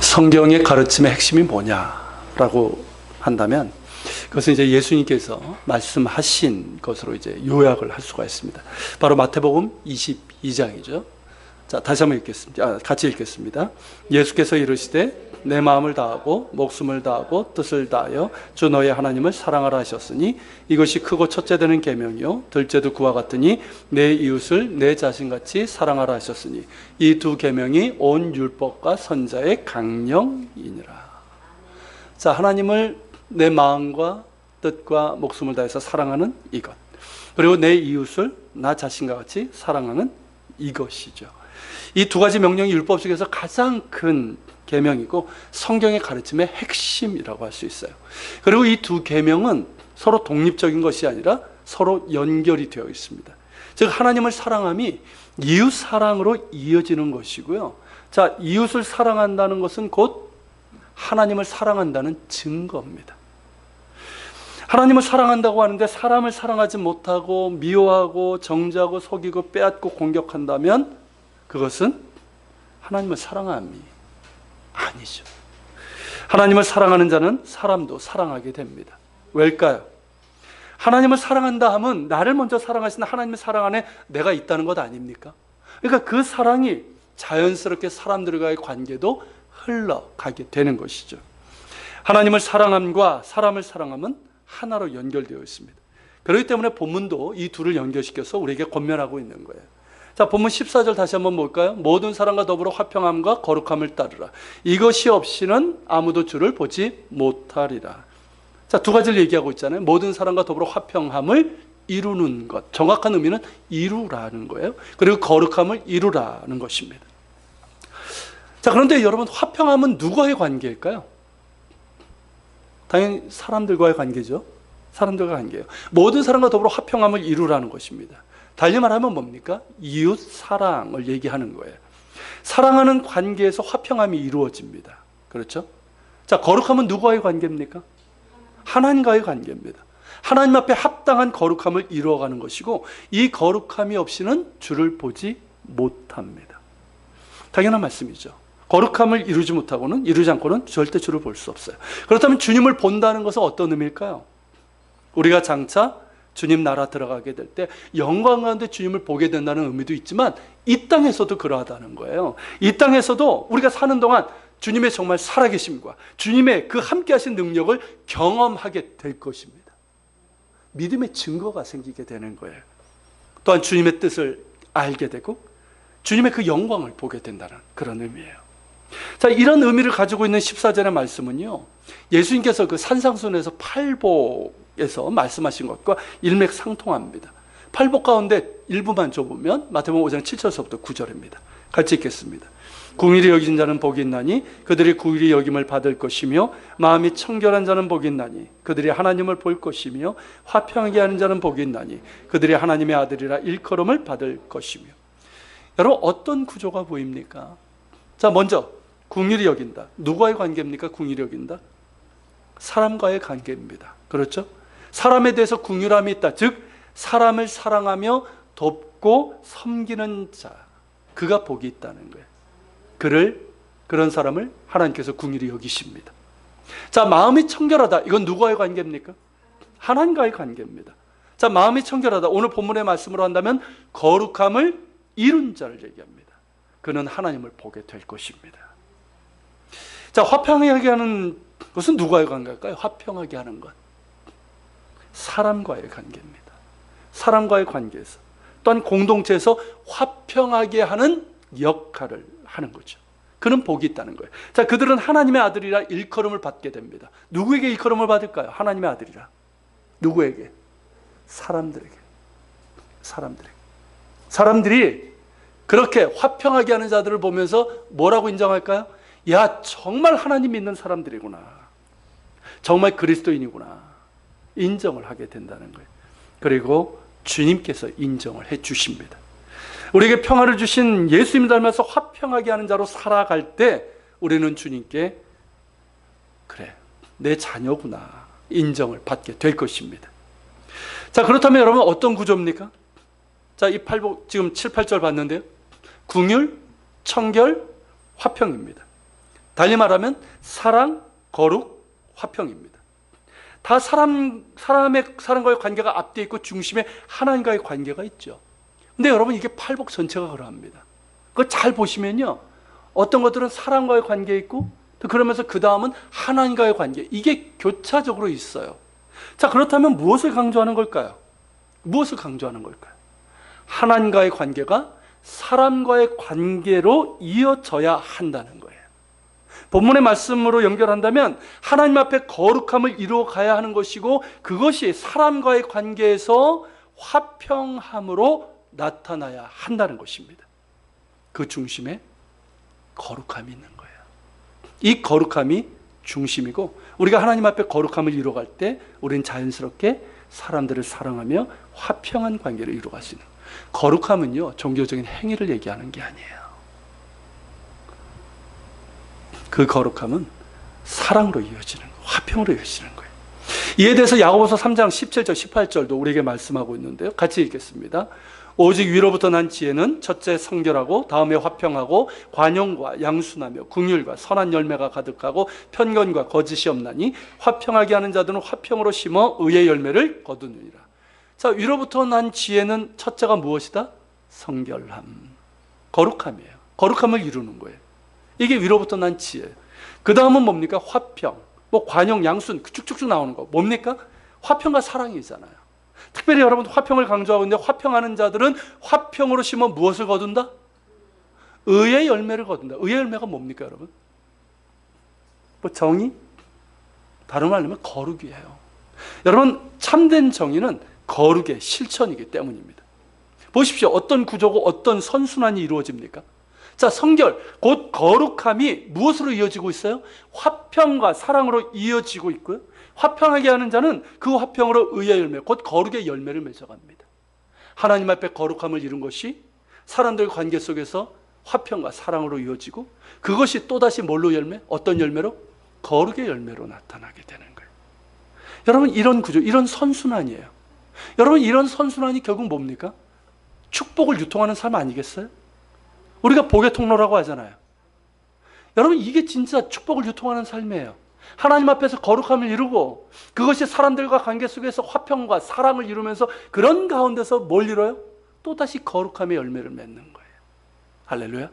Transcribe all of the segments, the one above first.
성경의 가르침의 핵심이 뭐냐라고 한다면 그것은 이제 예수님께서 말씀하신 것으로 이제 요약을 할 수가 있습니다. 바로 마태복음 22장이죠. 자, 다시 한번 읽겠습니다. 같이 읽겠습니다. 예수께서 이르시되 내 마음을 다하고 목숨을 다하고 뜻을 다하여 주 너의 하나님을 사랑하라 하셨으니 이것이 크고 첫째 되는 계명이요 둘째도 그와 같으니 내 이웃을 내 자신같이 사랑하라 하셨으니 이 두 계명이 온 율법과 선자의 강령이니라. 자, 하나님을 내 마음과 뜻과 목숨을 다해서 사랑하는 이것, 그리고 내 이웃을 나 자신과 같이 사랑하는 이것이죠. 이 두 가지 명령이 율법 중에서 가장 큰 계명이고 성경의 가르침의 핵심이라고 할 수 있어요. 그리고 이 두 계명은 서로 독립적인 것이 아니라 서로 연결이 되어 있습니다. 즉 하나님을 사랑함이 이웃 사랑으로 이어지는 것이고요. 자, 이웃을 사랑한다는 것은 곧 하나님을 사랑한다는 증거입니다. 하나님을 사랑한다고 하는데 사람을 사랑하지 못하고 미워하고 정죄하고 속이고 빼앗고 공격한다면 그것은 하나님을 사랑함이 아니죠. 하나님을 사랑하는 자는 사람도 사랑하게 됩니다. 왜일까요? 하나님을 사랑한다 하면 나를 먼저 사랑하시는 하나님의 사랑 안에 내가 있다는 것 아닙니까? 그러니까 그 사랑이 자연스럽게 사람들과의 관계도 흘러가게 되는 것이죠. 하나님을 사랑함과 사람을 사랑함은 하나로 연결되어 있습니다. 그렇기 때문에 본문도 이 둘을 연결시켜서 우리에게 권면하고 있는 거예요. 자, 본문 14절 다시 한번 볼까요? 모든 사람과 더불어 화평함과 거룩함을 따르라. 이것이 없이는 아무도 주를 보지 못하리라. 자, 두 가지를 얘기하고 있잖아요. 모든 사람과 더불어 화평함을 이루는 것. 정확한 의미는 이루라는 거예요. 그리고 거룩함을 이루라는 것입니다. 자, 그런데 여러분, 화평함은 누구와의 관계일까요? 당연히 사람들과의 관계죠. 사람들과의 관계예요. 모든 사람과 더불어 화평함을 이루라는 것입니다. 달리 말하면 뭡니까? 이웃 사랑을 얘기하는 거예요. 사랑하는 관계에서 화평함이 이루어집니다. 그렇죠? 자, 거룩함은 누구와의 관계입니까? 하나님과의 관계입니다. 하나님 앞에 합당한 거룩함을 이루어가는 것이고 이 거룩함이 없이는 주를 보지 못합니다. 당연한 말씀이죠. 거룩함을 이루지 않고는 절대 주를 볼 수 없어요. 그렇다면 주님을 본다는 것은 어떤 의미일까요? 우리가 장차 주님 나라 들어가게 될 때 영광 가운데 주님을 보게 된다는 의미도 있지만 이 땅에서도 그러하다는 거예요. 이 땅에서도 우리가 사는 동안 주님의 정말 살아계심과 주님의 그 함께 하신 능력을 경험하게 될 것입니다. 믿음의 증거가 생기게 되는 거예요. 또한 주님의 뜻을 알게 되고 주님의 그 영광을 보게 된다는 그런 의미예요. 자, 이런 의미를 가지고 있는 14절의 말씀은요, 예수님께서 그 산상순에서 팔복에서 말씀하신 것과 일맥상통합니다. 팔복 가운데 일부만 좁으면 마태복음 5장 7절서부터 9절입니다. 같이 읽겠습니다. 궁일이 여긴 자는 복이 있나니 그들이 궁일이 여김을 받을 것이며 마음이 청결한 자는 복이 있나니 그들이 하나님을 볼 것이며 화평하게 하는 자는 복이 있나니 그들이 하나님의 아들이라 일컬음을 받을 것이며. 여러분, 어떤 구조가 보입니까? 자, 먼저 궁일이 여긴다. 누구와의 관계입니까? 궁일이 여긴다. 사람과의 관계입니다. 그렇죠? 사람에 대해서 궁휼함이 있다. 즉 사람을 사랑하며 돕고 섬기는 자, 그가 복이 있다는 거예요. 그런 사람을 하나님께서 궁휼히 여기십니다. 자, 마음이 청결하다. 이건 누구와의 관계입니까? 하나님과의 관계입니다. 자, 마음이 청결하다. 오늘 본문의 말씀으로 한다면 거룩함을 이룬 자를 얘기합니다. 그는 하나님을 보게 될 것입니다. 자, 화평하게 하는 것은 누구와의 관계일까요? 화평하게 하는 것. 사람과의 관계입니다. 사람과의 관계에서 또한 공동체에서 화평하게 하는 역할을 하는 거죠. 그는 복이 있다는 거예요. 자, 그들은 하나님의 아들이라 일컬음을 받게 됩니다. 누구에게 일컬음을 받을까요? 하나님의 아들이라. 누구에게? 사람들에게. 사람들이 그렇게 화평하게 하는 자들을 보면서 뭐라고 인정할까요? 야, 정말 하나님 믿는 사람들이구나. 정말 그리스도인이구나. 인정을 하게 된다는 거예요. 그리고 주님께서 인정을 해 주십니다. 우리에게 평화를 주신 예수님 닮아서 화평하게 하는 자로 살아갈 때 우리는 주님께 그래, 내 자녀구나 인정을 받게 될 것입니다. 자, 그렇다면 여러분 어떤 구조입니까? 자, 이 팔복 지금 7, 8절 봤는데요. 궁율, 청결, 화평입니다. 달리 말하면 사랑, 거룩, 화평입니다. 다 사람과의 관계가 앞뒤에 있고 중심에 하나님과의 관계가 있죠. 근데 여러분, 이게 팔복 전체가 그러합니다. 그걸 잘 보시면요, 어떤 것들은 사람과의 관계에 있고, 또 그러면서 그 다음은 하나님과의 관계, 이게 교차적으로 있어요. 자, 그렇다면 무엇을 강조하는 걸까요? 무엇을 강조하는 걸까요? 하나님과의 관계가 사람과의 관계로 이어져야 한다는 거예요. 본문의 말씀으로 연결한다면 하나님 앞에 거룩함을 이루어 가야 하는 것이고, 그것이 사람과의 관계에서 화평함으로 나타나야 한다는 것입니다. 그 중심에 거룩함이 있는 거예요. 이 거룩함이 중심이고, 우리가 하나님 앞에 거룩함을 이루어갈 때 우리는 자연스럽게 사람들을 사랑하며 화평한 관계를 이루어갈 수 있는, 거룩함은요, 종교적인 행위를 얘기하는 게 아니에요. 그 거룩함은 사랑으로 이어지는 거예요. 화평으로 이어지는 거예요. 이에 대해서 야고보서 3장 17절 18절도 우리에게 말씀하고 있는데요, 같이 읽겠습니다. 오직 위로부터 난 지혜는 첫째 성결하고, 다음에 화평하고, 관용과 양순하며 긍휼과 선한 열매가 가득하고, 편견과 거짓이 없나니 화평하게 하는 자들은 화평으로 심어 의의 열매를 거두느니라. 자, 위로부터 난 지혜는 첫째가 무엇이다? 성결함, 거룩함이에요. 거룩함을 이루는 거예요. 이게 위로부터 난 지혜. 그 다음은 뭡니까? 화평, 관용, 양순 쭉쭉쭉 나오는 거 뭡니까? 화평과 사랑이잖아요. 특별히 여러분, 화평을 강조하고 있는데, 화평하는 자들은 화평으로 심어 무엇을 거둔다? 의의 열매를 거둔다. 의의 열매가 뭡니까, 여러분? 정의? 다른 말로 하면 거룩이에요. 여러분, 참된 정의는 거룩의 실천이기 때문입니다. 보십시오. 어떤 구조고 어떤 선순환이 이루어집니까? 자, 성결, 곧 거룩함이 무엇으로 이어지고 있어요? 화평과 사랑으로 이어지고 있고요, 화평하게 하는 자는 그 화평으로 의의 열매, 곧 거룩의 열매를 맺어갑니다. 하나님 앞에 거룩함을 이룬 것이 사람들 관계 속에서 화평과 사랑으로 이어지고, 그것이 또다시 뭘로 열매? 어떤 열매로? 거룩의 열매로 나타나게 되는 거예요. 여러분, 이런 구조, 이런 선순환이에요. 여러분, 이런 선순환이 결국 뭡니까? 축복을 유통하는 삶 아니겠어요? 우리가 복의 통로라고 하잖아요. 여러분, 이게 진짜 축복을 유통하는 삶이에요. 하나님 앞에서 거룩함을 이루고, 그것이 사람들과 관계 속에서 화평과 사랑을 이루면서, 그런 가운데서 뭘 이뤄요? 또다시 거룩함의 열매를 맺는 거예요. 할렐루야.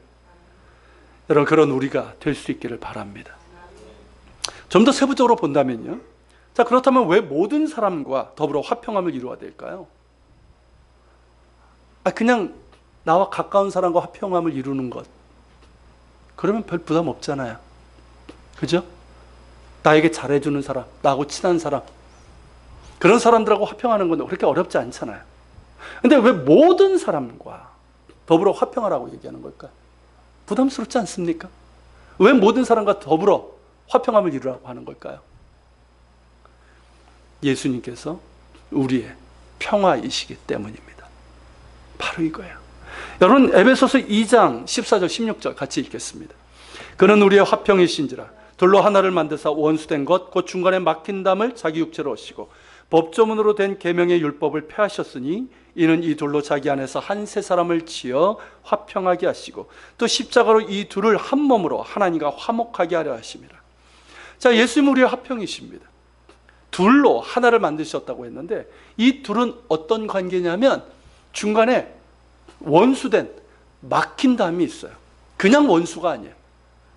여러분, 그런 우리가 될 수 있기를 바랍니다. 좀 더 세부적으로 본다면요, 자, 그렇다면 왜 모든 사람과 더불어 화평함을 이루어야 될까요? 그냥 나와 가까운 사람과 화평함을 이루는 것, 그러면 별 부담 없잖아요. 그죠? 나에게 잘해주는 사람, 나하고 친한 사람, 그런 사람들하고 화평하는 건 그렇게 어렵지 않잖아요. 근데 왜 모든 사람과 더불어 화평하라고 얘기하는 걸까요? 부담스럽지 않습니까? 왜 모든 사람과 더불어 화평함을 이루라고 하는 걸까요? 예수님께서 우리의 평화이시기 때문입니다. 바로 이거예요. 여러분, 에베소서 2장 14절 16절 같이 읽겠습니다. 그는 우리의 화평이신지라 돌로 하나를 만드사 원수된 것 곧 중간에 막힌 담을 자기 육체로 오시고 법조문으로 된 계명의 율법을 폐하셨으니 이는 이 돌로 자기 안에서 한 세 사람을 지어 화평하게 하시고 또 십자가로 이 둘을 한 몸으로 하나님과 화목하게 하려 하심이라. 자, 예수님 우리의 화평이십니다. 둘로 하나를 만드셨다고 했는데, 이 둘은 어떤 관계냐면 중간에 원수된 막힌 담이 있어요. 그냥 원수가 아니에요.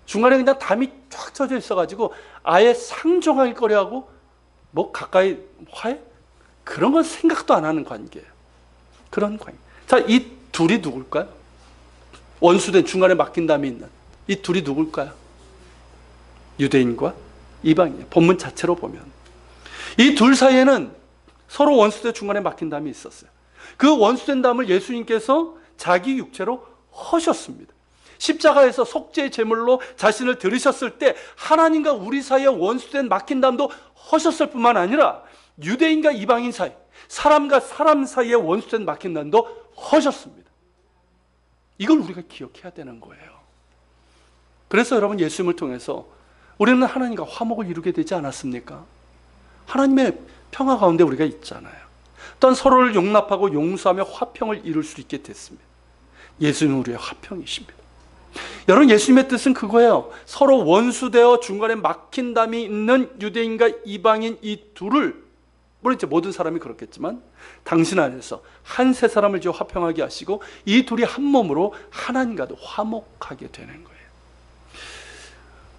중간에 그냥 담이 쫙 쳐져 있어가지고 아예 상종할 거래하고 가까이 화해? 그런 건 생각도 안 하는 관계예요. 그런 관계. 자, 이 둘이 누굴까요? 원수된 중간에 막힌 담이 있는 이 둘이 누굴까요? 유대인과 이방인. 본문 자체로 보면 이 둘 사이에는 서로 원수된 중간에 막힌 담이 있었어요. 그 원수된 담을 예수님께서 자기 육체로 허셨습니다. 십자가에서 속죄의 제물로 자신을 들으셨을 때 하나님과 우리 사이에 원수된 막힌 담도 허셨을 뿐만 아니라 유대인과 이방인 사이, 사람과 사람 사이에 원수된 막힌 담도 허셨습니다. 이걸 우리가 기억해야 되는 거예요. 그래서 여러분, 예수님을 통해서 우리는 하나님과 화목을 이루게 되지 않았습니까? 하나님의 평화 가운데 우리가 있잖아요. 또한 서로를 용납하고 용서하며 화평을 이룰 수 있게 됐습니다. 예수님은 우리의 화평이십니다. 여러분, 예수님의 뜻은 그거예요. 서로 원수되어 중간에 막힌 담이 있는 유대인과 이방인 이 둘을, 물론 이제 모든 사람이 그렇겠지만 당신 안에서 한 세 사람을 지어 화평하게 하시고 이 둘이 한 몸으로 하나님과도 화목하게 되는 거예요.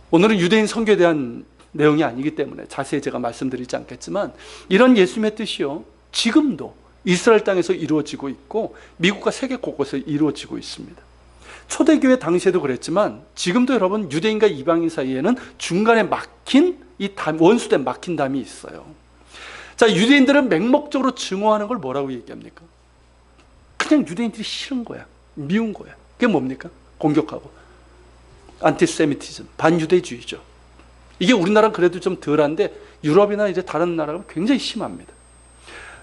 오늘은 유대인 선교에 대한 내용이 아니기 때문에 자세히 제가 말씀드리지 않겠지만, 이런 예수님의 뜻이요, 지금도 이스라엘 땅에서 이루어지고 있고 미국과 세계 곳곳에 이루어지고 있습니다. 초대교회 당시에도 그랬지만 지금도 여러분, 유대인과 이방인 사이에는 중간에 막힌 이 원수된 막힌 담이 있어요. 자, 유대인들은 맹목적으로 증오하는 걸 뭐라고 얘기합니까? 그냥 유대인들이 싫은 거야, 미운 거야. 그게 뭡니까? 공격하고 안티세미티즘, 반유대주의죠. 이게 우리나라는 그래도 좀 덜한데 유럽이나 이제 다른 나라는 굉장히 심합니다.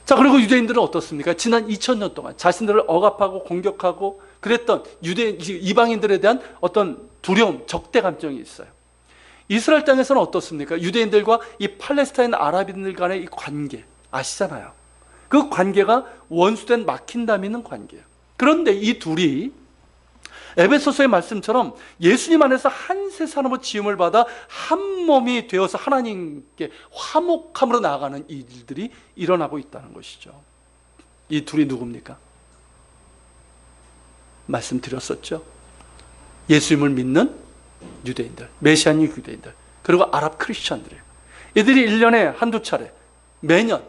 자, 그리고 유대인들은 어떻습니까? 지난 2000년 동안 자신들을 억압하고 공격하고 그랬던 이방인들에 대한 어떤 두려움, 적대 감정이 있어요. 이스라엘 땅에서는 어떻습니까? 유대인들과 이 팔레스타인 아랍인들 간의 이 관계 아시잖아요. 그 관계가 원수된 막힌 담이 있는 관계예요. 그런데 이 둘이 에베소서의 말씀처럼 예수님 안에서 한 세 사람으로 지음을 받아 한 몸이 되어서 하나님께 화목함으로 나아가는 일들이 일어나고 있다는 것이죠. 이 둘이 누굽니까? 말씀드렸었죠. 예수님을 믿는 유대인들, 메시아nik 유대인들, 그리고 아랍 크리스천들이에요. 이들이 1년에 한두 차례 매년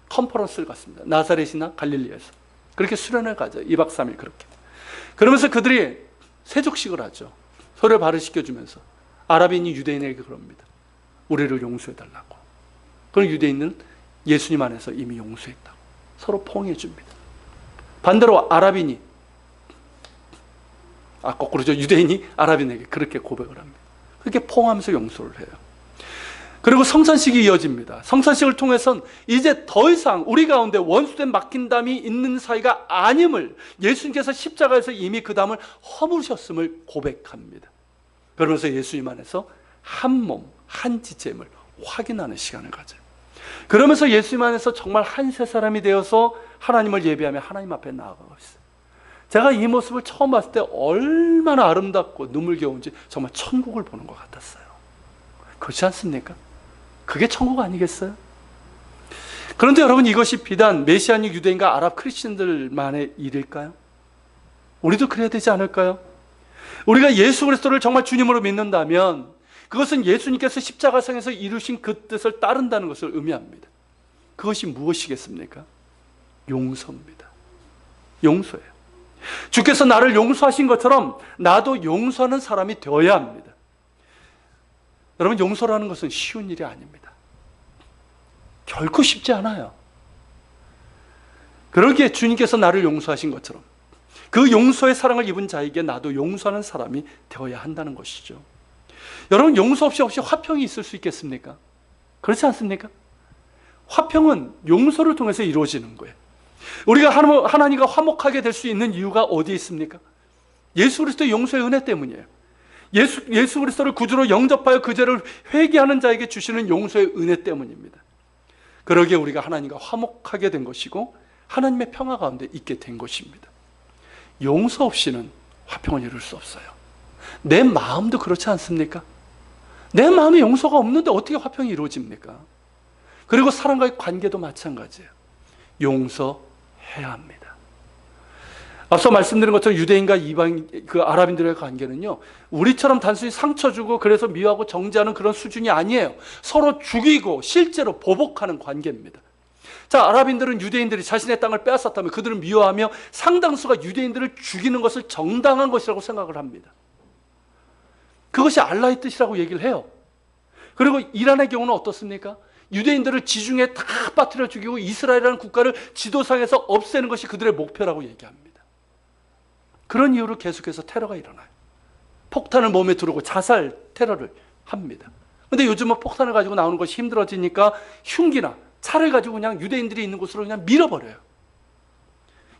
컨퍼런스를 갖습니다. 나사렛이나 갈릴리에서 그렇게 수련을 가죠. 2박 3일 그렇게. 그러면서 그들이 세족식을 하죠. 서로 발을시켜주면서 아랍인이 유대인에게 그럽니다. 우리를 용서해달라고. 그럼 유대인은 예수님 안에서 이미 용서했다고 서로 포옹해줍니다. 반대로 아랍인이, 거꾸로죠. 유대인이 아랍인에게 그렇게 고백을 합니다. 그렇게 포옹하면서 용서를 해요. 그리고 성찬식이 이어집니다. 성찬식을 통해서는 이제 더 이상 우리 가운데 원수된 막힌 담이 있는 사이가 아님을, 예수님께서 십자가에서 이미 그 담을 허무셨음을 고백합니다. 그러면서 예수님 안에서 한 몸, 한 지체임을 확인하는 시간을 가져요. 그러면서 예수님 안에서 정말 한 세 사람이 되어서 하나님을 예배하며 하나님 앞에 나아가고 있어요. 제가 이 모습을 처음 봤을 때 얼마나 아름답고 눈물겨운지 정말 천국을 보는 것 같았어요. 그렇지 않습니까? 그게 천국 아니겠어요? 그런데 여러분, 이것이 비단 메시아nik 유대인과 아랍 크리스천들만의 일일까요? 우리도 그래야 되지 않을까요? 우리가 예수 그리스도를 정말 주님으로 믿는다면 그것은 예수님께서 십자가상에서 이루신 그 뜻을 따른다는 것을 의미합니다. 그것이 무엇이겠습니까? 용서입니다. 용서예요. 주께서 나를 용서하신 것처럼 나도 용서하는 사람이 되어야 합니다. 여러분, 용서라는 것은 쉬운 일이 아닙니다. 결코 쉽지 않아요. 그러기에 주님께서 나를 용서하신 것처럼 그 용서의 사랑을 입은 자에게 나도 용서하는 사람이 되어야 한다는 것이죠. 여러분, 용서 없이 화평이 있을 수 있겠습니까? 그렇지 않습니까? 화평은 용서를 통해서 이루어지는 거예요. 우리가 하나님과 화목하게 될 수 있는 이유가 어디에 있습니까? 예수 그리스도의 용서의 은혜 때문이에요. 예수 그리스도를 구주로 영접하여 그 죄를 회개하는 자에게 주시는 용서의 은혜 때문입니다. 그러기에 우리가 하나님과 화목하게 된 것이고 하나님의 평화 가운데 있게 된 것입니다. 용서 없이는 화평을 이룰 수 없어요. 내 마음도 그렇지 않습니까? 내 마음에 용서가 없는데 어떻게 화평이 이루어집니까? 그리고 사람과의 관계도 마찬가지예요. 용서해야 합니다. 앞서 말씀드린 것처럼 유대인과 이방인, 그 아랍인들의 관계는요, 우리처럼 단순히 상처 주고 그래서 미워하고 정죄하는 그런 수준이 아니에요. 서로 죽이고 실제로 보복하는 관계입니다. 자, 아랍인들은 유대인들이 자신의 땅을 빼앗았다면 그들은 미워하며 상당수가 유대인들을 죽이는 것을 정당한 것이라고 생각을 합니다. 그것이 알라의 뜻이라고 얘기를 해요. 그리고 이란의 경우는 어떻습니까? 유대인들을 지중해에 다 빠뜨려 죽이고 이스라엘이라는 국가를 지도상에서 없애는 것이 그들의 목표라고 얘기합니다. 그런 이유로 계속해서 테러가 일어나요. 폭탄을 몸에 두르고 자살 테러를 합니다. 그런데 요즘은 폭탄을 가지고 나오는 것이 힘들어지니까 흉기나 차를 가지고 그냥 유대인들이 있는 곳으로 그냥 밀어버려요.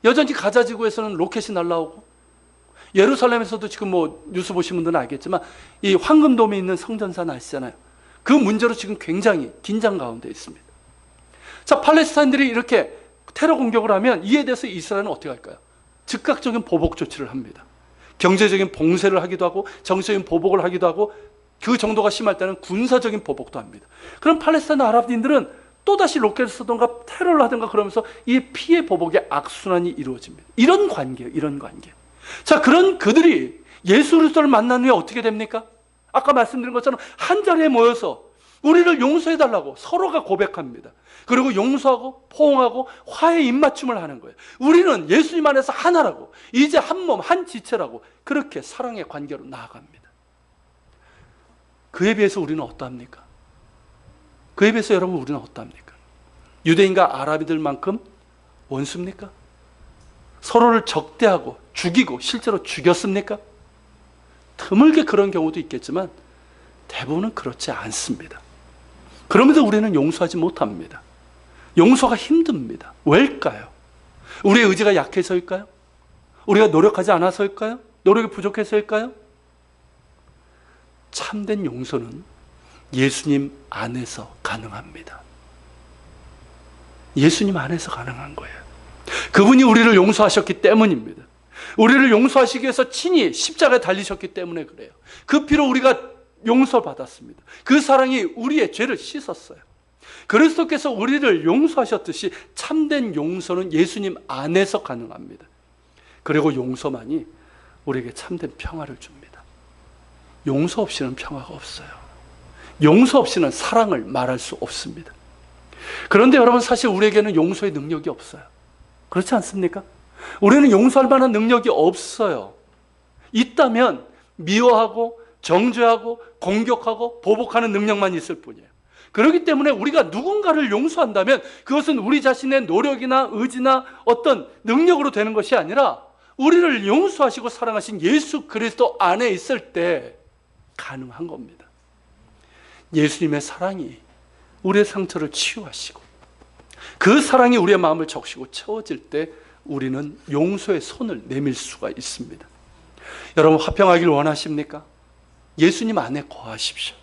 여전히 가자 지구에서는 로켓이 날라오고, 예루살렘에서도 지금 뉴스 보신 분들은 알겠지만 이 황금돔에 있는 성전산 아시잖아요. 그 문제로 지금 굉장히 긴장 가운데 있습니다. 자, 팔레스타인들이 이렇게 테러 공격을 하면 이에 대해서 이스라엘은 어떻게 할까요? 즉각적인 보복 조치를 합니다. 경제적인 봉쇄를 하기도 하고 정치적인 보복을 하기도 하고 그 정도가 심할 때는 군사적인 보복도 합니다. 그럼 팔레스타인 아랍인들은 또다시 로켓을 쏘던가 테러를 하던가 그러면서 이 피해 보복의 악순환이 이루어집니다. 이런 관계예요. 이런 관계. 자, 그런 그들이 예수 그리스도를 만난 후에 어떻게 됩니까? 아까 말씀드린 것처럼 한 자리에 모여서 우리를 용서해달라고 서로가 고백합니다. 그리고 용서하고 포옹하고 화해 입맞춤을 하는 거예요. 우리는 예수님 안에서 하나라고, 이제 한 몸, 한 지체라고 그렇게 사랑의 관계로 나아갑니다. 그에 비해서 우리는 어떠합니까? 그에 비해서 여러분 우리는 어떠합니까? 유대인과 아랍인들만큼 원수입니까? 서로를 적대하고 죽이고 실제로 죽였습니까? 드물게 그런 경우도 있겠지만 대부분은 그렇지 않습니다. 그러면서 우리는 용서하지 못합니다. 용서가 힘듭니다. 왜일까요? 우리의 의지가 약해서일까요? 우리가 노력하지 않아서일까요? 노력이 부족해서일까요? 참된 용서는 예수님 안에서 가능합니다. 예수님 안에서 가능한 거예요. 그분이 우리를 용서하셨기 때문입니다. 우리를 용서하시기 위해서 친히 십자가에 달리셨기 때문에 그래요. 그 피로 우리가 용서받았습니다. 그 사랑이 우리의 죄를 씻었어요. 그리스도께서 우리를 용서하셨듯이 참된 용서는 예수님 안에서 가능합니다. 그리고 용서만이 우리에게 참된 평화를 줍니다. 용서 없이는 평화가 없어요. 용서 없이는 사랑을 말할 수 없습니다. 그런데 여러분, 사실 우리에게는 용서의 능력이 없어요. 그렇지 않습니까? 우리는 용서할 만한 능력이 없어요. 있다면 미워하고 정죄하고 공격하고 보복하는 능력만 있을 뿐이에요. 그렇기 때문에 우리가 누군가를 용서한다면 그것은 우리 자신의 노력이나 의지나 어떤 능력으로 되는 것이 아니라 우리를 용서하시고 사랑하신 예수 그리스도 안에 있을 때 가능한 겁니다. 예수님의 사랑이 우리의 상처를 치유하시고 그 사랑이 우리의 마음을 적시고 채워질 때 우리는 용서의 손을 내밀 수가 있습니다. 여러분, 화평하길 원하십니까? 예수님 안에 거하십시오.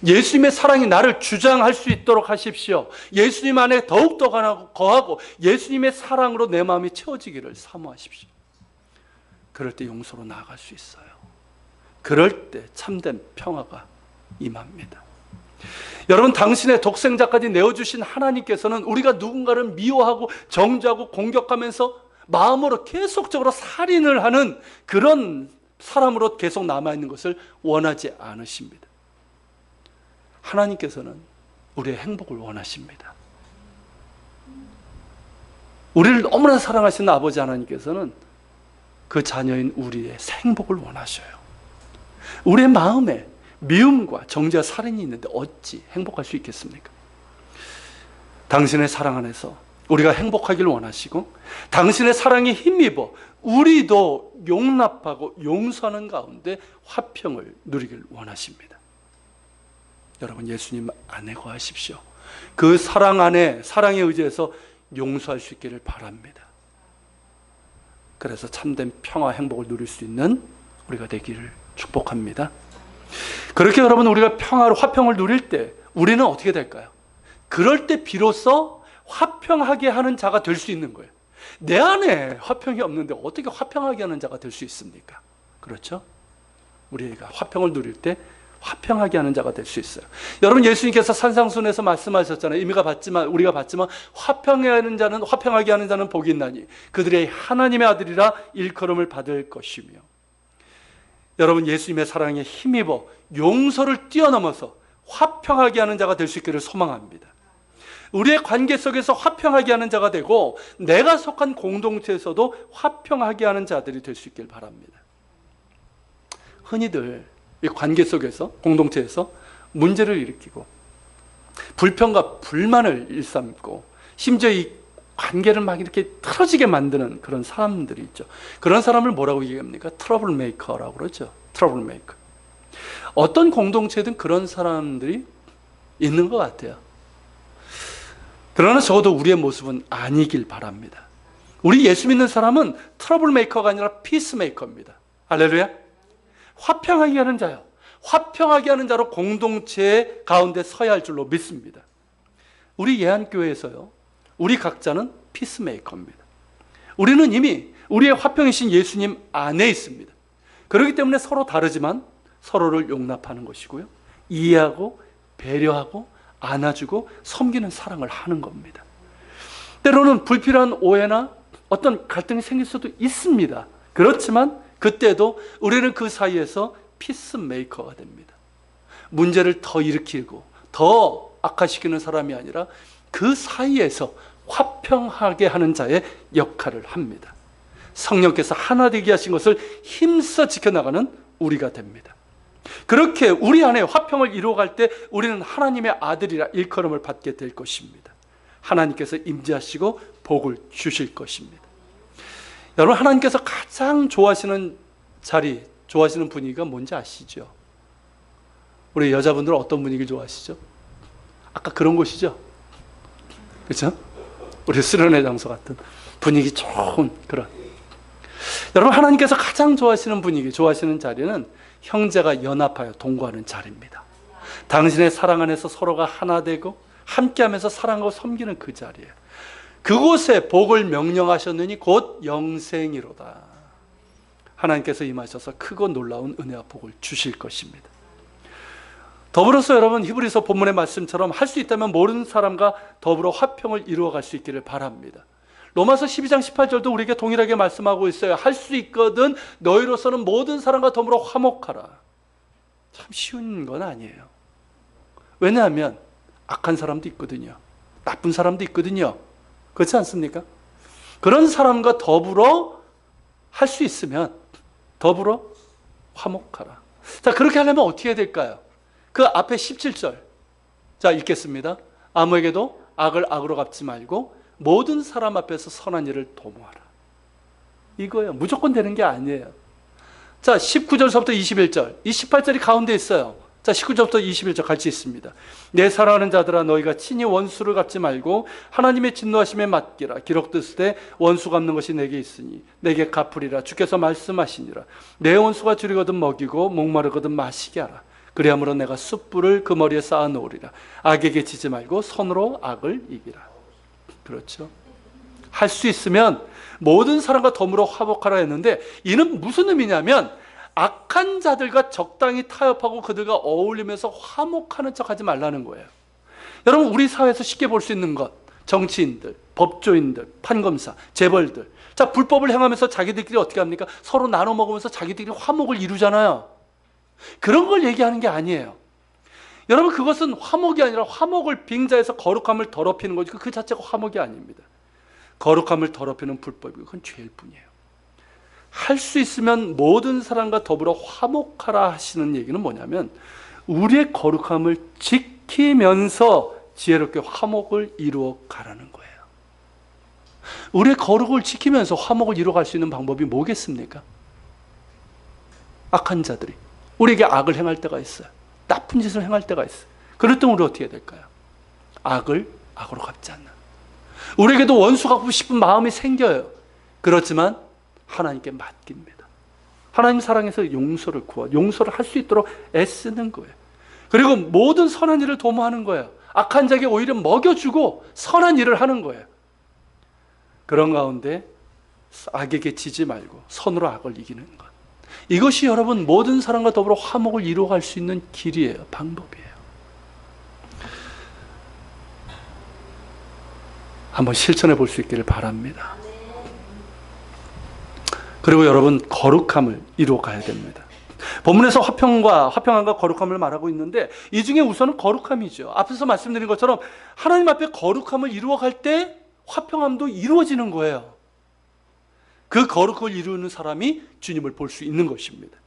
예수님의 사랑이 나를 주장할 수 있도록 하십시오. 예수님 안에 더욱더 거하고 예수님의 사랑으로 내 마음이 채워지기를 사모하십시오. 그럴 때 용서로 나아갈 수 있어요. 그럴 때 참된 평화가 임합니다. 여러분, 당신의 독생자까지 내어주신 하나님께서는 우리가 누군가를 미워하고 정죄하고 공격하면서 마음으로 계속적으로 살인을 하는 그런 사람으로 계속 남아있는 것을 원하지 않으십니다. 하나님께서는 우리의 행복을 원하십니다. 우리를 너무나 사랑하시는 아버지 하나님께서는 그 자녀인 우리의 행복을 원하셔요. 우리의 마음에 미움과 정죄와 살인이 있는데 어찌 행복할 수 있겠습니까? 당신의 사랑 안에서 우리가 행복하기를 원하시고 당신의 사랑에 힘입어 우리도 용납하고 용서하는 가운데 화평을 누리길 원하십니다. 여러분, 예수님 안에 거하십시오. 그 사랑 안에, 사랑에 의지해서 용서할 수 있기를 바랍니다. 그래서 참된 평화, 행복을 누릴 수 있는 우리가 되기를 축복합니다. 그렇게 여러분, 우리가 평화로 화평을 누릴 때 우리는 어떻게 될까요? 그럴 때 비로소 화평하게 하는 자가 될 수 있는 거예요. 내 안에 화평이 없는데 어떻게 화평하게 하는 자가 될 수 있습니까? 그렇죠? 우리가 화평을 누릴 때 화평하게 하는 자가 될 수 있어요. 여러분, 예수님께서 산상순에서 말씀하셨잖아요. 우리가 봤지만 화평하게 하는 자는 복이 있나니 그들의 하나님의 아들이라 일컬음을 받을 것이며. 여러분, 예수님의 사랑에 힘입어 용서를 뛰어넘어서 화평하게 하는 자가 될 수 있기를 소망합니다. 우리의 관계 속에서 화평하게 하는 자가 되고 내가 속한 공동체에서도 화평하게 하는 자들이 될 수 있길 바랍니다. 흔히들 이 관계 속에서, 공동체에서 문제를 일으키고 불평과 불만을 일삼고 심지어 이 관계를 막 이렇게 틀어지게 만드는 그런 사람들이 있죠. 그런 사람을 뭐라고 얘기합니까? 트러블 메이커라고 그러죠. 트러블 메이커. 어떤 공동체든 그런 사람들이 있는 것 같아요. 그러나 적어도 우리의 모습은 아니길 바랍니다. 우리 예수 믿는 사람은 트러블 메이커가 아니라 피스 메이커입니다. 할렐루야. 화평하게 하는 자요. 화평하게 하는 자로 공동체 가운데 서야 할 줄로 믿습니다. 우리 예한교회에서요, 우리 각자는 피스메이커입니다. 우리는 이미 우리의 화평이신 예수님 안에 있습니다. 그렇기 때문에 서로 다르지만 서로를 용납하는 것이고요. 이해하고 배려하고 안아주고 섬기는 사랑을 하는 겁니다. 때로는 불필요한 오해나 어떤 갈등이 생길 수도 있습니다. 그렇지만 그때도 우리는 그 사이에서 피스메이커가 됩니다. 문제를 더 일으키고 더 악화시키는 사람이 아니라 그 사이에서 화평하게 하는 자의 역할을 합니다. 성령께서 하나 되게 하신 것을 힘써 지켜나가는 우리가 됩니다. 그렇게 우리 안에 화평을 이루어갈 때 우리는 하나님의 아들이라 일컬음을 받게 될 것입니다. 하나님께서 임재하시고 복을 주실 것입니다. 여러분, 하나님께서 가장 좋아하시는 자리, 좋아하시는 분위기가 뭔지 아시죠? 우리 여자분들은 어떤 분위기를 좋아하시죠? 아까 그런 곳이죠? 그렇죠? 우리 수련회 장소 같은 분위기 좋은 그런. 여러분, 하나님께서 가장 좋아하시는 분위기, 좋아하시는 자리는 형제가 연합하여 동거하는 자리입니다. 당신의 사랑 안에서 서로가 하나 되고 함께하면서 사랑하고 섬기는 그 자리에, 그곳에 복을 명령하셨느니 곧 영생이로다. 하나님께서 임하셔서 크고 놀라운 은혜와 복을 주실 것입니다. 더불어서 여러분, 히브리서 본문의 말씀처럼 할 수 있다면 모르는 사람과 더불어 화평을 이루어갈 수 있기를 바랍니다. 로마서 12장 18절도 우리에게 동일하게 말씀하고 있어요. 할 수 있거든 너희로서는 모든 사람과 더불어 화목하라. 참 쉬운 건 아니에요. 왜냐하면 악한 사람도 있거든요. 나쁜 사람도 있거든요. 그렇지 않습니까? 그런 사람과 더불어 할 수 있으면 더불어 화목하라. 자, 그렇게 하려면 어떻게 해야 될까요? 그 앞에 17절. 자, 읽겠습니다. 아무에게도 악을 악으로 갚지 말고 모든 사람 앞에서 선한 일을 도모하라. 이거예요. 무조건 되는 게 아니에요. 자, 19절서부터 21절. 이 18절이 가운데 있어요. 자, 19절부터 21절 같이 있습니다. 내 사랑하는 자들아, 너희가 친히 원수를 갚지 말고 하나님의 진노하심에 맡기라. 기록되으되 원수 갚는 것이 내게 있으니 내게 갚으리라. 주께서 말씀하시니라. 내 원수가 줄이거든 먹이고 목마르거든 마시게 하라. 그리함으로 내가 숯불을 그 머리에 쌓아 놓으리라. 악에게 지지 말고 선으로 악을 이기라. 그렇죠? 할 수 있으면 모든 사람과 더불어 화목하라 했는데, 이는 무슨 의미냐면 악한 자들과 적당히 타협하고 그들과 어울리면서 화목하는 척 하지 말라는 거예요. 여러분, 우리 사회에서 쉽게 볼 수 있는 것, 정치인들, 법조인들, 판검사, 재벌들, 자, 불법을 행하면서 자기들끼리 어떻게 합니까? 서로 나눠 먹으면서 자기들끼리 화목을 이루잖아요. 그런 걸 얘기하는 게 아니에요. 여러분, 그것은 화목이 아니라 화목을 빙자해서 거룩함을 더럽히는 거지, 그 자체가 화목이 아닙니다. 거룩함을 더럽히는 불법이고 그건 죄일 뿐이에요. 할 수 있으면 모든 사람과 더불어 화목하라 하시는 얘기는 뭐냐면, 우리의 거룩함을 지키면서 지혜롭게 화목을 이루어 가라는 거예요. 우리의 거룩을 지키면서 화목을 이루어 갈 수 있는 방법이 뭐겠습니까? 악한 자들이 우리에게 악을 행할 때가 있어요. 나쁜 짓을 행할 때가 있어요. 그럴 때 우리 어떻게 해야 될까요? 악을 악으로 갚지 않는. 우리에게도 원수 갚고 싶은 마음이 생겨요. 그렇지만 하나님께 맡깁니다. 하나님 사랑해서 용서를 용서를 할 수 있도록 애쓰는 거예요. 그리고 모든 선한 일을 도모하는 거예요. 악한 자에게 오히려 먹여주고 선한 일을 하는 거예요. 그런 가운데 악에게 지지 말고 선으로 악을 이기는 것. 이것이 여러분 모든 사람과 더불어 화목을 이루어갈 수 있는 길이에요. 방법이에요. 한번 실천해 볼 수 있기를 바랍니다. 그리고 여러분, 거룩함을 이루어 가야 됩니다. 본문에서 화평함과 거룩함을 말하고 있는데, 이 중에 우선은 거룩함이죠. 앞에서 말씀드린 것처럼 하나님 앞에 거룩함을 이루어 갈 때 화평함도 이루어지는 거예요. 그 거룩을 이루는 사람이 주님을 볼 수 있는 것입니다.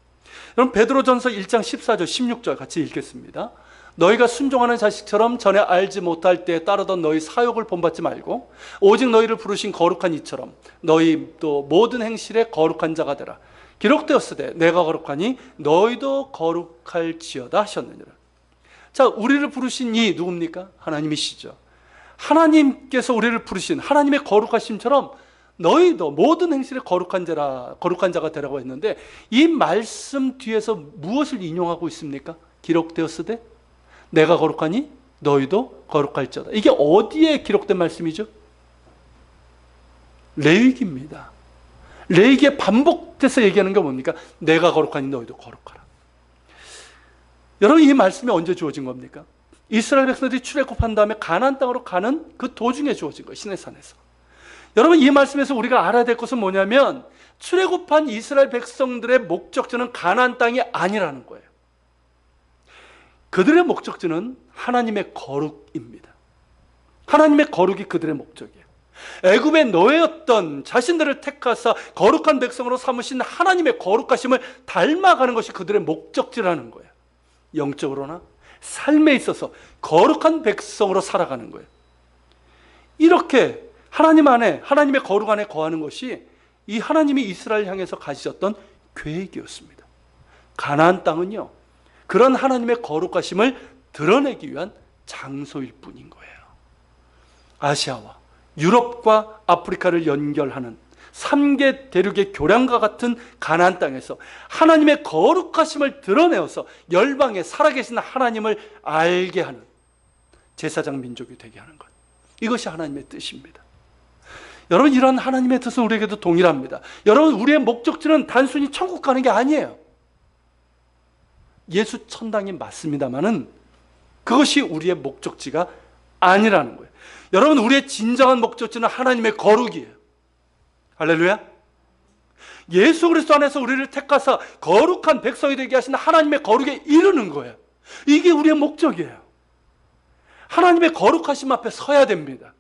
여러분, 베드로전서 1장 14절 16절 같이 읽겠습니다. 너희가 순종하는 자식처럼 전에 알지 못할 때에 따르던 너희 사욕을 본받지 말고 오직 너희를 부르신 거룩한 이처럼 너희도 모든 행실에 거룩한 자가 되라. 기록되었으되 내가 거룩하니 너희도 거룩할지어다 하셨느니라. 자, 우리를 부르신 이 누굽니까? 하나님이시죠. 하나님께서 우리를 부르신 하나님의 거룩하심처럼 너희도 모든 행실에 거룩한 자가 되라고 했는데, 이 말씀 뒤에서 무엇을 인용하고 있습니까? 기록되었으되 내가 거룩하니 너희도 거룩할지어다. 이게 어디에 기록된 말씀이죠? 레위기입니다. 레위기에 반복돼서 얘기하는 게 뭡니까? 내가 거룩하니 너희도 거룩하라. 여러분, 이 말씀이 언제 주어진 겁니까? 이스라엘 백성들이 출애굽한 다음에 가나안 땅으로 가는 그 도중에 주어진 거예요. 시내산에서. 여러분, 이 말씀에서 우리가 알아야 될 것은 뭐냐면 출애굽한 이스라엘 백성들의 목적지는 가나안 땅이 아니라는 거예요. 그들의 목적지는 하나님의 거룩입니다. 하나님의 거룩이 그들의 목적이에요. 애굽의 노예였던 자신들을 택하사 거룩한 백성으로 삼으신 하나님의 거룩하심을 닮아가는 것이 그들의 목적지라는 거예요. 영적으로나 삶에 있어서 거룩한 백성으로 살아가는 거예요. 이렇게 하나님 안에, 하나님의 거룩 안에 거하는 것이 이 하나님이 이스라엘 향해서 가지셨던 계획이었습니다. 가나안 땅은요, 그런 하나님의 거룩하심을 드러내기 위한 장소일 뿐인 거예요. 아시아와 유럽과 아프리카를 연결하는 3개 대륙의 교량과 같은 가나안 땅에서 하나님의 거룩하심을 드러내어서 열방에 살아계신 하나님을 알게 하는 제사장 민족이 되게 하는 것, 이것이 하나님의 뜻입니다. 여러분, 이런 하나님의 뜻은 우리에게도 동일합니다. 여러분, 우리의 목적지는 단순히 천국 가는 게 아니에요. 예수 천당이 맞습니다만은 그것이 우리의 목적지가 아니라는 거예요. 여러분, 우리의 진정한 목적지는 하나님의 거룩이에요. 할렐루야. 예수 그리스도 안에서 우리를 택하사 거룩한 백성이 되게 하신 하나님의 거룩에 이르는 거예요. 이게 우리의 목적이에요. 하나님의 거룩하심 앞에 서야 됩니다.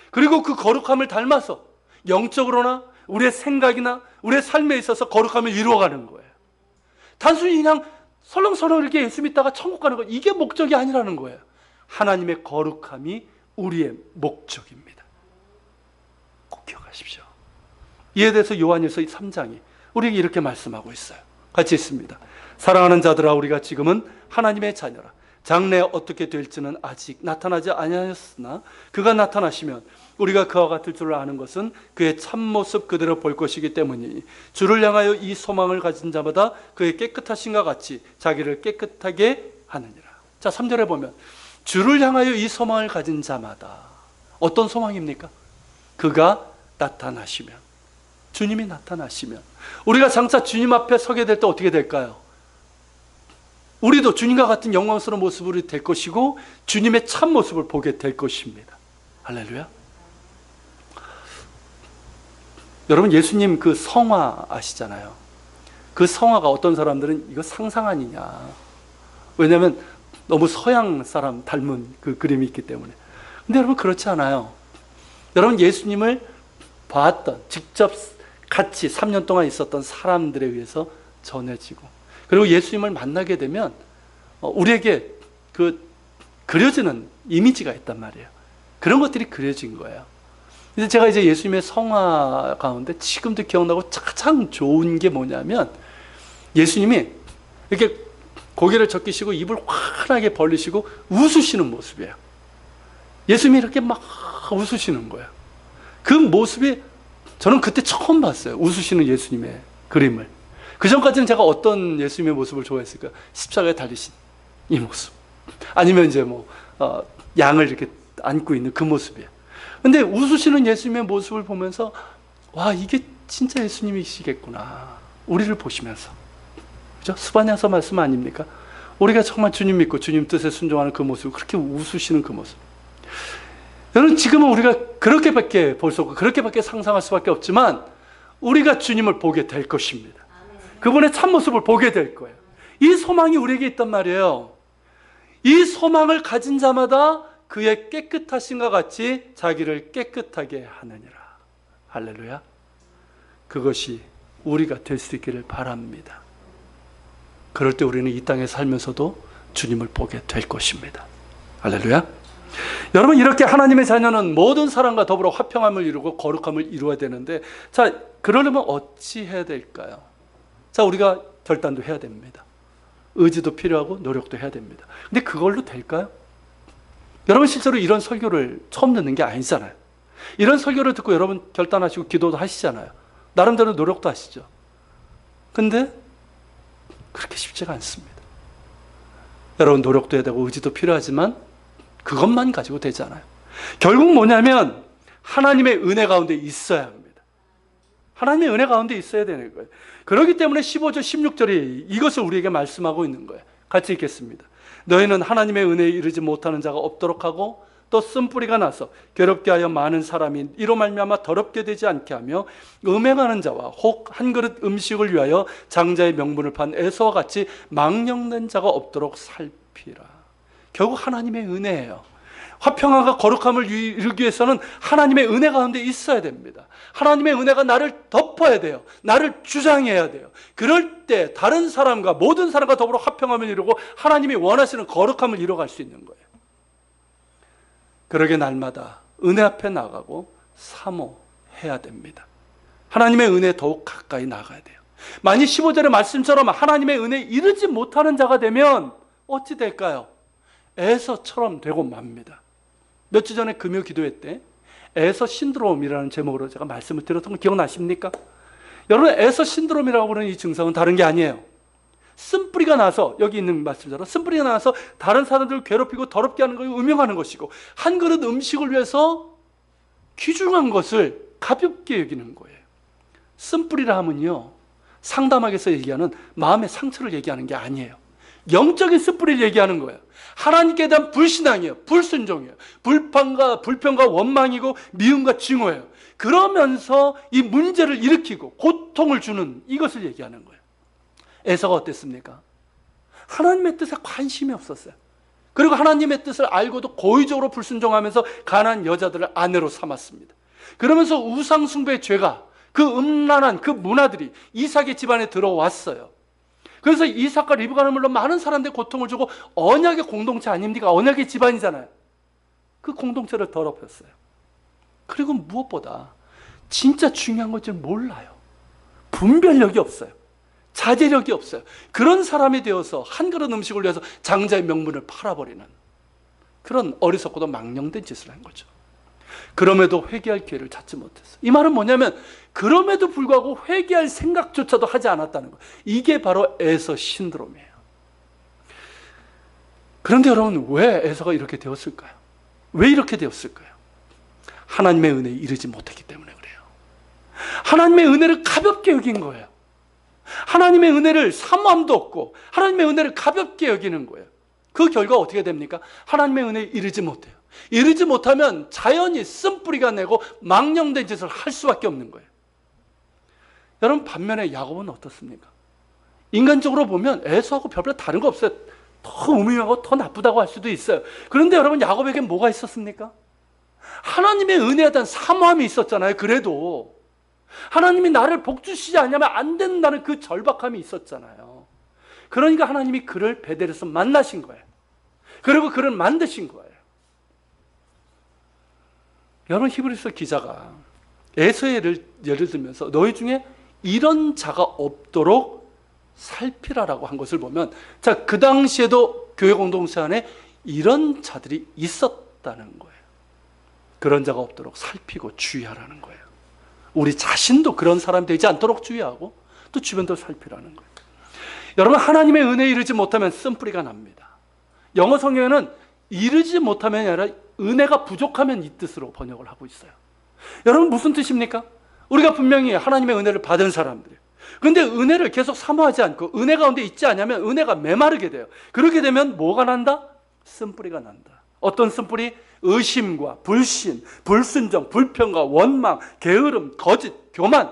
그리고 그 거룩함을 닮아서 영적으로나 우리의 생각이나 우리의 삶에 있어서 거룩함을 이루어가는 거예요. 단순히 그냥 설렁설렁 이렇게 예수 믿다가 천국 가는 거, 이게 목적이 아니라는 거예요. 하나님의 거룩함이 우리의 목적입니다. 꼭 기억하십시오. 이에 대해서 요한일서 3장이 우리에게 이렇게 말씀하고 있어요. 같이 있습니다. 사랑하는 자들아, 우리가 지금은 하나님의 자녀라. 장래에 어떻게 될지는 아직 나타나지 아니하였으나 그가 나타나시면 우리가 그와 같을 줄 아는 것은 그의 참모습 그대로 볼 것이기 때문이니 주를 향하여 이 소망을 가진 자마다 그의 깨끗하심과 같이 자기를 깨끗하게 하느니라. 자, 3절에 보면 주를 향하여 이 소망을 가진 자마다, 어떤 소망입니까? 그가 나타나시면, 주님이 나타나시면 우리가 장차 주님 앞에 서게 될 때 어떻게 될까요? 우리도 주님과 같은 영광스러운 모습으로 될 것이고 주님의 참모습을 보게 될 것입니다. 할렐루야. 여러분, 예수님 그 성화 아시잖아요. 그 성화가 어떤 사람들은 이거 상상 아니냐, 왜냐하면 너무 서양 사람 닮은 그 그림이 있기 때문에. 근데 여러분, 그렇지 않아요. 여러분, 예수님을 봤던, 직접 같이 3년 동안 있었던 사람들에 의해서 전해지고, 그리고 예수님을 만나게 되면 우리에게 그 그려지는 이미지가 있단 말이에요. 그런 것들이 그려진 거예요. 근데 제가 이제 예수님의 성화 가운데 지금도 기억나고 가장 좋은 게 뭐냐면, 예수님이 이렇게 고개를 적기시고 입을 환하게 벌리시고 웃으시는 모습이에요. 예수님이 이렇게 막 웃으시는 거예요. 그 모습이 저는 그때 처음 봤어요. 웃으시는 예수님의 그림을. 그 전까지는 제가 어떤 예수님의 모습을 좋아했을까요? 십자가에 달리신 이 모습, 아니면 이제 양을 이렇게 안고 있는 그 모습이에요. 근데 웃으시는 예수님의 모습을 보면서, 와, 이게 진짜 예수님이시겠구나, 우리를 보시면서. 그죠? 스바냐서 말씀 아닙니까? 우리가 정말 주님 믿고 주님 뜻에 순종하는 그 모습, 그렇게 웃으시는 그 모습. 여러분, 지금은 우리가 그렇게밖에 볼 수 없고 그렇게밖에 상상할 수밖에 없지만 우리가 주님을 보게 될 것입니다. 그분의 참모습을 보게 될 거예요. 이 소망이 우리에게 있단 말이에요. 이 소망을 가진 자마다 그의 깨끗하심과 같이 자기를 깨끗하게 하느니라. 할렐루야. 그것이 우리가 될 수 있기를 바랍니다. 그럴 때 우리는 이 땅에 살면서도 주님을 보게 될 것입니다. 할렐루야. 여러분, 이렇게 하나님의 자녀는 모든 사람과 더불어 화평함을 이루고 거룩함을 이루어야 되는데, 자, 그러려면 어찌 해야 될까요? 자, 우리가 결단도 해야 됩니다. 의지도 필요하고 노력도 해야 됩니다. 근데 그걸로 될까요? 여러분, 실제로 이런 설교를 처음 듣는 게 아니잖아요. 이런 설교를 듣고 여러분 결단하시고 기도도 하시잖아요. 나름대로 노력도 하시죠. 근데 그렇게 쉽지가 않습니다. 여러분, 노력도 해야 되고 의지도 필요하지만 그것만 가지고 되지 않아요. 결국 뭐냐면 하나님의 은혜 가운데 있어야 합니다. 하나님의 은혜 가운데 있어야 되는 거예요. 그렇기 때문에 15절 16절이 이것을 우리에게 말씀하고 있는 거예요. 같이 읽겠습니다. 너희는 하나님의 은혜에 이르지 못하는 자가 없도록 하고 또 쓴뿌리가 나서 괴롭게 하여 많은 사람이 이로 말미암아 더럽게 되지 않게 하며 음행하는 자와 혹 한 그릇 음식을 위하여 장자의 명분을 판 에서와 같이 망령된 자가 없도록 살피라. 결국 하나님의 은혜예요. 화평함과 거룩함을 이루기 위해서는 하나님의 은혜 가운데 있어야 됩니다. 하나님의 은혜가 나를 덮어야 돼요. 나를 주장해야 돼요. 그럴 때 다른 사람과 모든 사람과 더불어 화평함을 이루고 하나님이 원하시는 거룩함을 이뤄갈 수 있는 거예요. 그러게 날마다 은혜 앞에 나가고 사모해야 됩니다. 하나님의 은혜에 더욱 가까이 나가야 돼요. 만약 15절의 말씀처럼 하나님의 은혜에 이르지 못하는 자가 되면 어찌 될까요? 에서처럼 되고 맙니다. 몇 주 전에 금요 기도회 때 에서 신드롬이라는 제목으로 제가 말씀을 드렸던 거 기억나십니까? 여러분, 에서 신드롬이라고 하는 이 증상은 다른 게 아니에요. 쓴뿌리가 나서, 여기 있는 말씀처럼 쓴뿌리가 나서 다른 사람들을 괴롭히고 더럽게 하는 것을 음용하는 것이고, 한 그릇 음식을 위해서 귀중한 것을 가볍게 여기는 거예요. 쓴뿌리라 하면요, 상담학에서 얘기하는 마음의 상처를 얘기하는 게 아니에요. 영적인 쓴뿌리를 얘기하는 거예요. 하나님께 대한 불신앙이에요. 불순종이에요. 불평과 원망이고 미움과 증오예요. 그러면서 이 문제를 일으키고 고통을 주는 이것을 얘기하는 거예요. 에서가 어땠습니까? 하나님의 뜻에 관심이 없었어요. 그리고 하나님의 뜻을 알고도 고의적으로 불순종하면서 가난한 여자들을 아내로 삼았습니다. 그러면서 우상숭배의 죄가, 그 음란한 그 문화들이 이삭의 집안에 들어왔어요. 그래서 이삭과 리브가는 물론 많은 사람들의 고통을 주고 언약의 공동체 아닙니까? 언약의 집안이잖아요. 그 공동체를 더럽혔어요. 그리고 무엇보다 진짜 중요한 건 줄 몰라요. 분별력이 없어요. 자제력이 없어요. 그런 사람이 되어서 한 그릇 음식을 위해서 장자의 명분을 팔아버리는 그런 어리석고도 망령된 짓을 한 거죠. 그럼에도 회개할 기회를 찾지 못했어요. 이 말은 뭐냐면 그럼에도 불구하고 회개할 생각조차도 하지 않았다는 거예요. 이게 바로 에서 신드롬이에요. 그런데 여러분, 왜 에서가 이렇게 되었을까요? 왜 이렇게 되었을까요? 하나님의 은혜에 이르지 못했기 때문에 그래요. 하나님의 은혜를 가볍게 여긴 거예요. 하나님의 은혜를 사모함도 없고 하나님의 은혜를 가볍게 여기는 거예요. 그 결과 어떻게 됩니까? 하나님의 은혜에 이르지 못해요. 이르지 못하면 자연히 쓴뿌리가 내고 망령된 짓을 할 수밖에 없는 거예요. 여러분, 반면에 야곱은 어떻습니까? 인간적으로 보면 에서하고 별로 다른 거 없어요. 더 음흉하고 더 나쁘다고 할 수도 있어요. 그런데 여러분, 야곱에겐 뭐가 있었습니까? 하나님의 은혜에 대한 사모함이 있었잖아요. 그래도 하나님이 나를 복주시지 않으면 안 된다는 그 절박함이 있었잖아요. 그러니까 하나님이 그를 베델에서 만나신 거예요. 그리고 그를 만드신 거예요. 여러분, 히브리서 기자가 에서의 예를 들면서 너희 중에 이런 자가 없도록 살피라라고 한 것을 보면, 자, 그 당시에도 교회 공동체 안에 이런 자들이 있었다는 거예요. 그런 자가 없도록 살피고 주의하라는 거예요. 우리 자신도 그런 사람이 되지 않도록 주의하고 또 주변도 살피라는 거예요. 여러분, 하나님의 은혜에 이르지 못하면 쓴뿌리가 납니다. 영어 성경에는 이르지 못하면이 아니라 은혜가 부족하면 이 뜻으로 번역을 하고 있어요. 여러분, 무슨 뜻입니까? 우리가 분명히 하나님의 은혜를 받은 사람들이에요. 그런데 은혜를 계속 사모하지 않고 은혜 가운데 있지 않으면 은혜가 메마르게 돼요. 그렇게 되면 뭐가 난다? 쓴뿌리가 난다. 어떤 쓴뿌리? 의심과 불신, 불순종, 불평과 원망, 게으름, 거짓, 교만,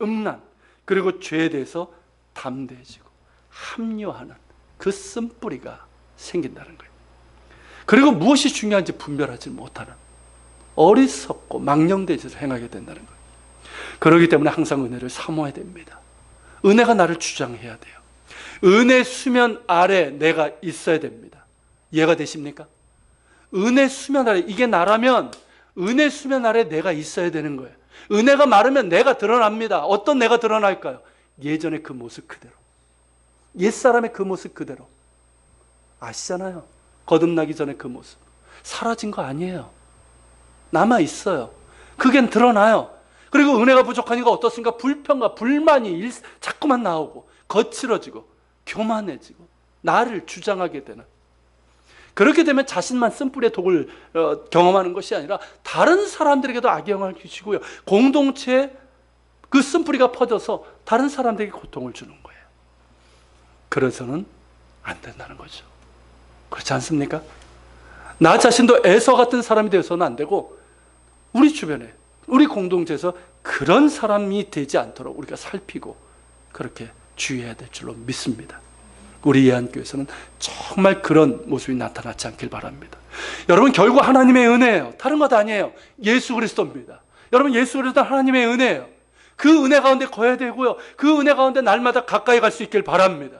음란, 그리고 죄에 대해서 담대해지고 합리화하는 그 쓴뿌리가 생긴다는 거예요. 그리고 무엇이 중요한지 분별하지 못하는 어리석고 망령된 짓을 행하게 된다는 거예요. 그렇기 때문에 항상 은혜를 사모해야 됩니다. 은혜가 나를 주장해야 돼요. 은혜 수면 아래 내가 있어야 됩니다. 이해가 되십니까? 은혜 수면 아래, 이게 나라면 은혜 수면 아래 내가 있어야 되는 거예요. 은혜가 마르면 내가 드러납니다. 어떤 내가 드러날까요? 예전의 그 모습 그대로, 옛사람의 그 모습 그대로. 아시잖아요. 거듭나기 전에 그 모습 사라진 거 아니에요. 남아있어요. 그게 드러나요. 그리고 은혜가 부족하니까 어떻습니까? 불평과 불만이 자꾸만 나오고 거칠어지고 교만해지고 나를 주장하게 되는, 그렇게 되면 자신만 쓴뿌리의 독을 경험하는 것이 아니라 다른 사람들에게도 악영향을 끼치고요, 공동체에 그 쓴뿌리가 퍼져서 다른 사람들에게 고통을 주는 거예요. 그래서는 안 된다는 거죠. 그렇지 않습니까? 나 자신도 에서 같은 사람이 되어서는 안 되고 우리 주변에, 우리 공동체에서 그런 사람이 되지 않도록 우리가 살피고 그렇게 주의해야 될 줄로 믿습니다. 우리 예한교회에서는 정말 그런 모습이 나타나지 않길 바랍니다. 여러분, 결국 하나님의 은혜예요. 다른 것 아니에요. 예수 그리스도입니다. 여러분, 예수 그리스도는 하나님의 은혜예요. 그 은혜 가운데 거해야 되고요. 그 은혜 가운데 날마다 가까이 갈 수 있길 바랍니다.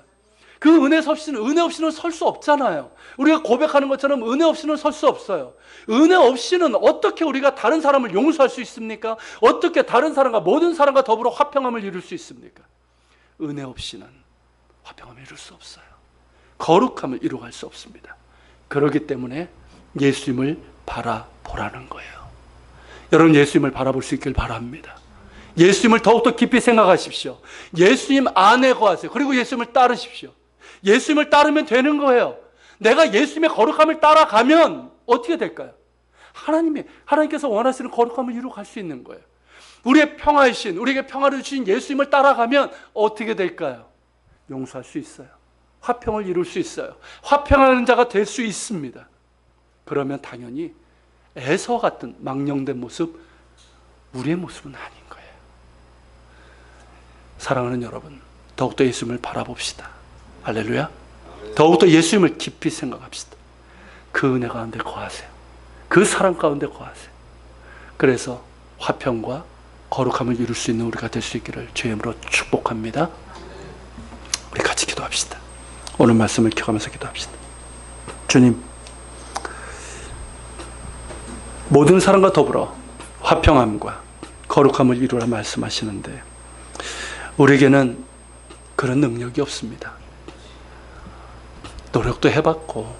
그 은혜 없이는 설 수 없잖아요. 우리가 고백하는 것처럼 은혜 없이는 설 수 없어요. 은혜 없이는 어떻게 우리가 다른 사람을 용서할 수 있습니까? 어떻게 다른 사람과, 모든 사람과 더불어 화평함을 이룰 수 있습니까? 은혜 없이는 화평함을 이룰 수 없어요. 거룩함을 이루어갈 수 없습니다. 그렇기 때문에 예수님을 바라보라는 거예요. 여러분, 예수님을 바라볼 수 있길 바랍니다. 예수님을 더욱더 깊이 생각하십시오. 예수님 안에 거하세요. 그리고 예수님을 따르십시오. 예수님을 따르면 되는 거예요. 내가 예수님의 거룩함을 따라가면 어떻게 될까요? 하나님께서 원하시는 거룩함을 이루어갈 수 있는 거예요. 우리의 평화이신, 우리에게 평화를 주신 예수님을 따라가면 어떻게 될까요? 용서할 수 있어요. 화평을 이룰 수 있어요. 화평하는 자가 될 수 있습니다. 그러면 당연히 에서 같은 망령된 모습, 우리의 모습은 아닌 거예요. 사랑하는 여러분, 더욱더 예수님을 바라봅시다. 할렐루야. 더욱더 예수님을 깊이 생각합시다. 그 은혜 가운데 거하세요. 그 사랑 가운데 거하세요. 그래서 화평과 거룩함을 이룰 수 있는 우리가 될 수 있기를 주의 이름으로 축복합니다. 우리 같이 기도합시다. 오늘 말씀을 기억하면서 기도합시다. 주님, 모든 사람과 더불어 화평함과 거룩함을 이루라 말씀하시는데 우리에게는 그런 능력이 없습니다. 노력도 해봤고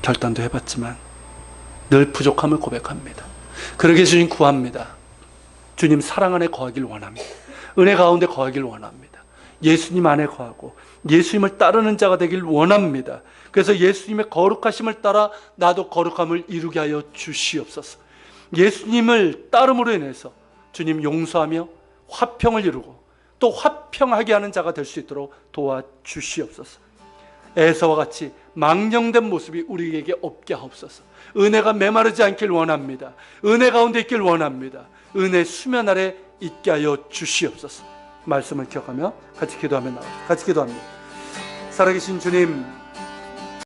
결단도 해봤지만 늘 부족함을 고백합니다. 그러게 주님 구합니다. 주님 사랑 안에 거하길 원합니다. 은혜 가운데 거하길 원합니다. 예수님 안에 거하고 예수님을 따르는 자가 되길 원합니다. 그래서 예수님의 거룩하심을 따라 나도 거룩함을 이루게 하여 주시옵소서. 예수님을 따름으로 인해서 주님 용서하며 화평을 이루고 또 화평하게 하는 자가 될 수 있도록 도와주시옵소서. 에서와 같이 망령된 모습이 우리에게 없게 하옵소서. 은혜가 메마르지 않길 원합니다. 은혜 가운데 있길 원합니다. 은혜 수면 아래 있게 하여 주시옵소서. 말씀을 기억하며 같이 기도하며 나옵니다. 같이 기도합니다. 살아계신 주님,